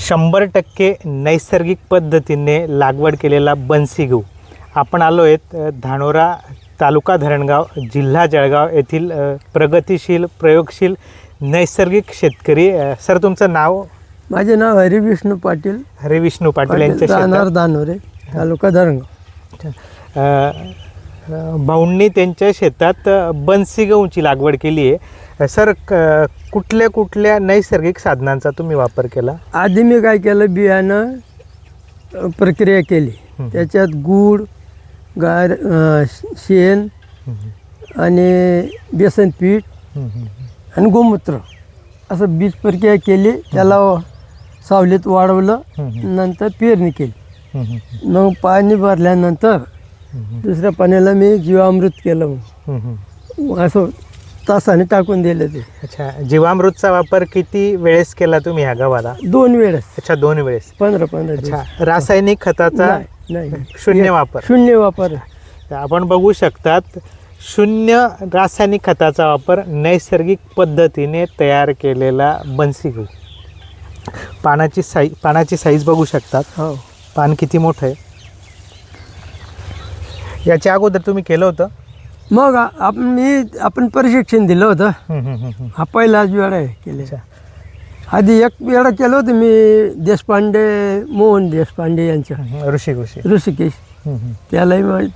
100% नैसर्गिक पद्धतीने लागवड केलेला बन्सी गहू. आपण आलो आहेत धानोरा, तालुका धरणगाव, जिल्हा जळगाव येथील प्रगतिशील प्रयोगशील नैसर्गिक शेतकरी. सर, तुमचं नाव? माझे नाव हरिविष्णू पाटील. हरिविष्णू पाटील यांच्या राहणार धानोरे, तालुका धरणगाव. भाऊंनी त्यांच्या शेतात बन्सी गहूची लागवड केली आहे. सर, कुठल्या कुठल्या नैसर्गिक साधनांचा तुम्ही वापर केला? आधी मी काय केलं, बियाणं प्रक्रिया केली. त्याच्यात गूळ, गार, शेण आणि बेसन पीठ आणि गोमूत्र असं बीज प्रक्रिया केली. त्याला सावलीत वाढवलं, नंतर पेरणी केली. मग पाणी भरल्यानंतर दुसऱ्या पाण्याला मी जीवामृत केलं. असं तासाने टाकून दिलं ते. अच्छा, जीवामृतचा वापर किती वेळेस केला तुम्ही ह्या गव्हाला? 2 वेळेस. अच्छा, 2 वेळेस. 15 दिवस. रासायनिक खताचा नाही, शून्य वापर. शून्य वापर. आपण बघू शकतात, शून्य रासायनिक खताचा वापर, नैसर्गिक पद्धतीने तयार केलेला बन्सी गहू. पानाची साईज बघू शकतात. हो, पान किती मोठं आहे. याच्या अगोदर तुम्ही केलं होतं? मग आपण प्रशिक्षण दिलं होतं. हा पहिलाच वेळा आहे केले. आधी एक वेळा केलं होतं मी देशपांडे, मोहन देशपांडे यांच्या ऋषिकेश. त्यालाही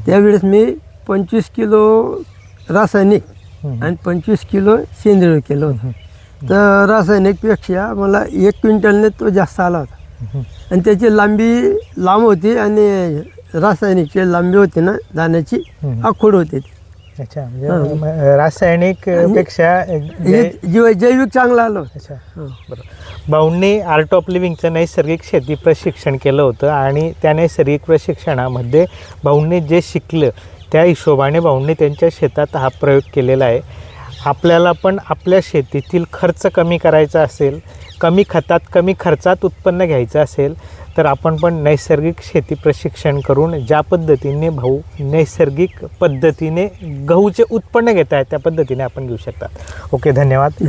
त्यावेळेस मी 25 किलो रासायनिक आणि 25 किलो सेंद्रिय केलं होतं. तर रासायनिकपेक्षा मला 1 क्विंटलने तो जास्त आला होता. आणि त्याची लांबी लांब होती आणि रासायनिकची लांबी होती ना दाण्याची, आखूड होते. अच्छा, म्हणजे रासायनिक पेक्षा जैविक चांगलं आलं. अच्छा, बरोबर. भाऊंनी आर्ट ऑफ लिव्हिंगचं नैसर्गिक शेती प्रशिक्षण केलं होतं आणि त्या नैसर्गिक प्रशिक्षणामध्ये भाऊंनी जे शिकलं त्या हिशोबाने भाऊंनी त्यांच्या शेतात हा प्रयोग केलेला आहे. आपल्याला पण आपल्या शेतीतील खर्च कमी करायचा असेल, कमी खतात कमी खर्चात उत्पन्न घ्यायचं असेल, तर आपण पण नैसर्गिक शेती प्रशिक्षण करून ज्या पद्धतीने भाऊ नैसर्गिक पद्धतीने गहूचे उत्पन्न घेत आहेत त्या पद्धतीने आपण घेऊ शकतात. ओके, धन्यवाद.